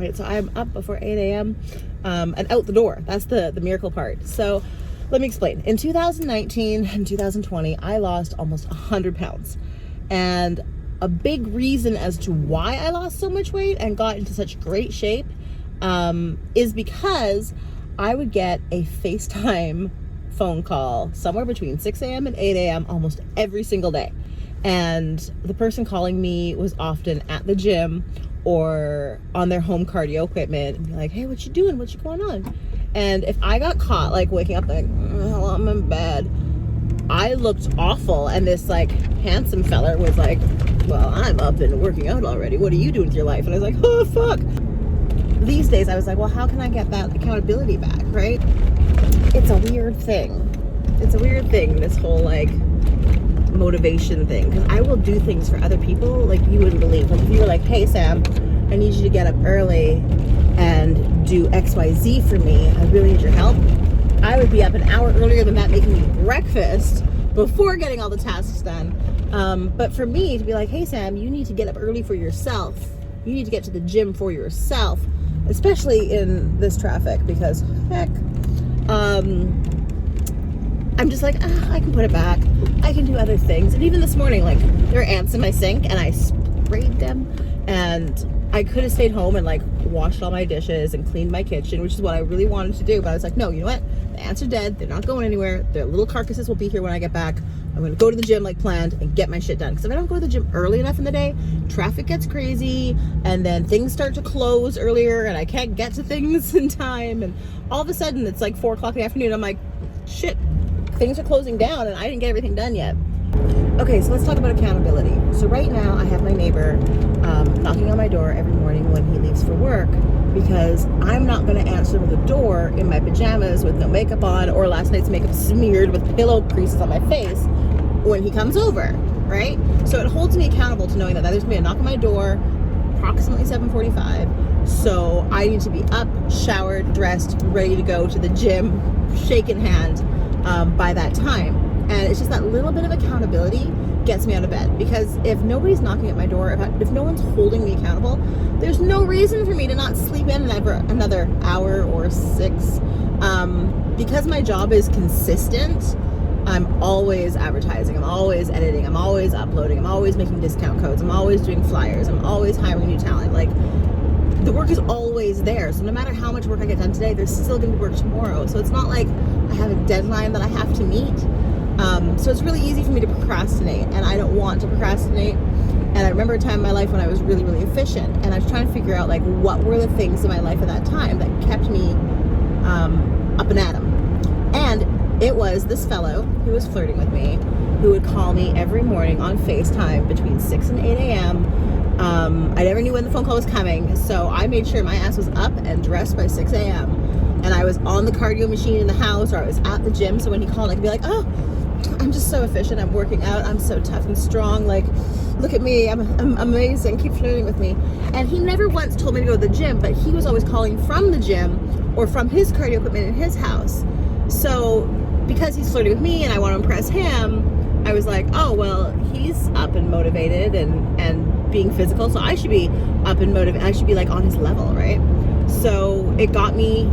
Right, so I'm up before 8 a.m. And out the door. That's the miracle part. So let me explain. In 2019 and 2020, I lost almost 100 pounds. And a big reason as to why I lost so much weight and got into such great shape is because I would get a FaceTime phone call somewhere between 6 a.m. and 8 a.m. almost every single day. And the person calling me was often at the gym or on their home cardio equipment and be like, hey, what you doing? What's going on? And if I got caught like waking up like, oh, I'm in bed, I looked awful. And this like handsome fella was like, well, I'm up and working out already. What are you doing with your life? And I was like, oh, fuck. These days I was like, well, how can I get that accountability back, right? It's a weird thing. It's a weird thing, this whole like motivation thing, because I will do things for other people like you wouldn't believe. Like if you were like, hey Sam, I need you to get up early and do XYZ for me, I really need your help, I would be up an hour earlier than that making me breakfast before getting all the tasks done. But for me to be like, hey Sam, you need to get up early for yourself, you need to get to the gym for yourself, especially in this traffic, because heck, I'm just like, I can put it back. I can do other things. And even this morning, like, there are ants in my sink and I sprayed them, and I could have stayed home and like washed all my dishes and cleaned my kitchen, which is what I really wanted to do. But I was like, no, you know what? The ants are dead. They're not going anywhere. Their little carcasses will be here when I get back. I'm going to go to the gym like planned and get my shit done. Because if I don't go to the gym early enough in the day, traffic gets crazy and then things start to close earlier and I can't get to things in time. And all of a sudden it's like 4 o'clock in the afternoon. I'm like, shit, things are closing down and I didn't get everything done yet. Okay, so let's talk about accountability. So right now I have my neighbor knocking on my door every morning when he leaves for work, because I'm not going to answer the door in my pajamas with no makeup on or last night's makeup smeared with pillow creases on my face when he comes over, right? So it holds me accountable to knowing that there's going to be a knock on my door approximately 7:45. So I need to be up, showered, dressed, ready to go to the gym, shake in hand by that time. And it's just that little bit of accountability gets me out of bed, because if nobody's knocking at my door, if no one's holding me accountable, there's no reason for me to not sleep in another hour or 6. Because my job is consistent, I'm always advertising, I'm always editing, I'm always uploading, I'm always making discount codes, I'm always doing flyers, I'm always hiring new talent. Like, the work is always there. So no matter how much work I get done today, there's still going to be work tomorrow. So it's not like I have a deadline that I have to meet. So it's really easy for me to procrastinate, and I don't want to procrastinate. And I remember a time in my life when I was really, really efficient, and I was trying to figure out like what were the things in my life at that time that kept me up and at 'em. And it was this fellow who was flirting with me, who would call me every morning on FaceTime between 6 and 8 a.m. I never knew when the phone call was coming, so I made sure my ass was up and dressed by 6 a.m. And I was on the cardio machine in the house, or I was at the gym, so when he called I could be like, oh, I'm just so efficient, I'm working out, I'm so tough and strong, like, look at me, I'm amazing, keep flirting with me. And he never once told me to go to the gym, but he was always calling from the gym or from his cardio equipment in his house. So because he's flirting with me and I want to impress him, I was like, oh, well, he's up and motivated and being physical, so I should be up and motivated, I should be like on his level, right? So it got me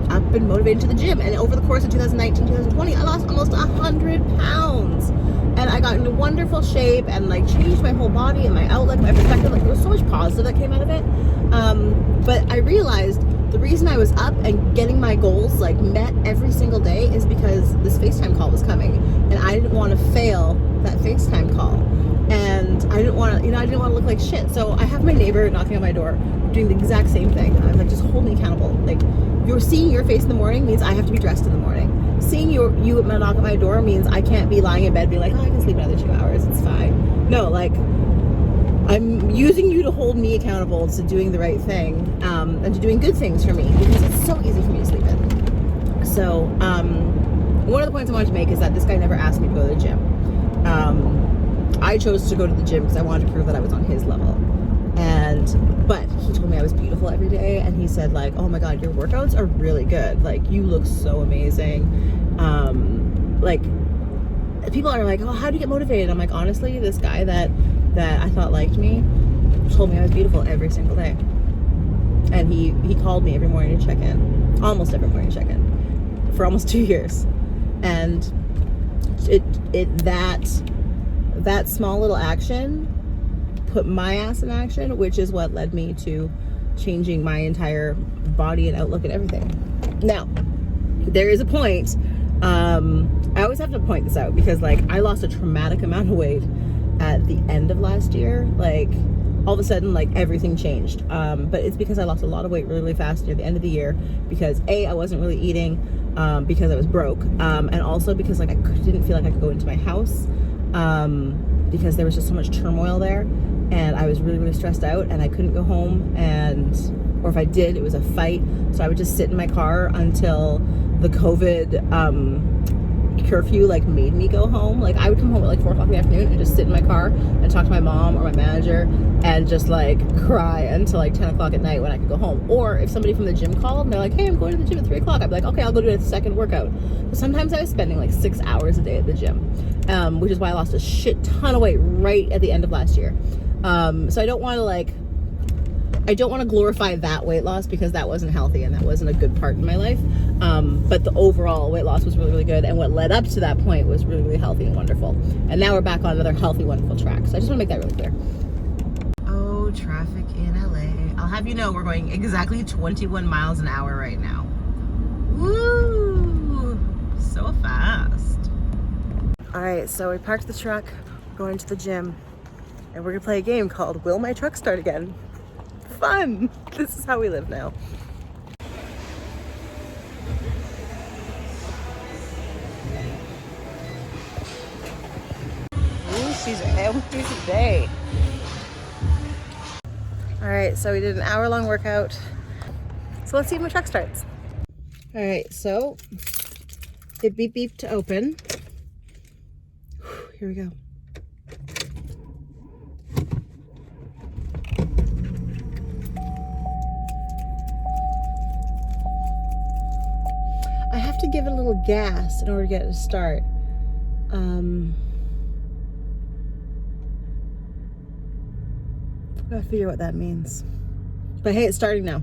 up and motivated to the gym. And over the course of 2019, 2020, I lost almost 100 pounds. And I got into wonderful shape and like changed my whole body and my outlook, my perspective. Like, there was so much positive that came out of it. But I realized the reason I was up and getting my goals like met every single day is because this FaceTime call was coming. And I didn't want to fail that FaceTime call. And I didn't want to, I didn't want to look like shit. So I have my neighbor knocking on my door doing the exact same thing. I'm like, just hold me accountable. Like, you're seeing your face in the morning means I have to be dressed in the morning. Seeing you knock at my door means I can't be lying in bed being like, oh, I can sleep another 2 hours, it's fine. No, like, I'm using you to hold me accountable to doing the right thing, and to doing good things for me, because it's so easy for me to sleep in. So one of the points I wanted to make is that this guy never asked me to go to the gym. I chose to go to the gym because I wanted to prove that I was on his level. But he told me I was beautiful every day, and he said like, oh my god, your workouts are really good, like, you look so amazing. Like, people are like, oh, how do you get motivated? I'm like, honestly, this guy that I thought liked me told me I was beautiful every single day. And he called me every morning to check in, almost every morning to check in, for almost 2 years. And that small little action put my ass in action, which is what led me to changing my entire body and outlook and everything. Now, there is a point, I always have to point this out, because like I lost a traumatic amount of weight at the end of last year. Like all of a sudden, like everything changed. But it's because I lost a lot of weight really, really fast near the end of the year, because I wasn't really eating, because I was broke, and also because like I didn't feel like I could go into my house, because there was just so much turmoil there, and I was really, really stressed out, and I couldn't go home, or if I did, it was a fight. So I would just sit in my car until the COVID curfew like made me go home. Like I would come home at like 4 o'clock in the afternoon and just sit in my car and talk to my mom or my manager and just like cry until like 10 o'clock at night when I could go home. Or if somebody from the gym called and they're like, hey, I'm going to the gym at 3 o'clock, I'd be like, okay, I'll go do a second workout. So sometimes I was spending like 6 hours a day at the gym, which is why I lost a shit ton of weight right at the end of last year. So I don't want to glorify that weight loss, because that wasn't healthy and that wasn't a good part in my life. But the overall weight loss was really, really good. And what led up to that point was really, really healthy and wonderful. And now we're back on another healthy, wonderful track. So I just want to make that really clear. Oh, traffic in LA. I'll have you know we're going exactly 21 miles an hour right now. Woo! So fast. All right, so we parked the truck, going to the gym, and we're gonna play a game called Will My Truck Start Again? Fun! This is how we live now. Ooh, she's empty today. All right, so we did an hour-long workout. So let's see if my truck starts. All right, so it beep beep to open. Here we go. I have to give it a little gas in order to get it to start. I gotta figure what that means. But hey, it's starting now.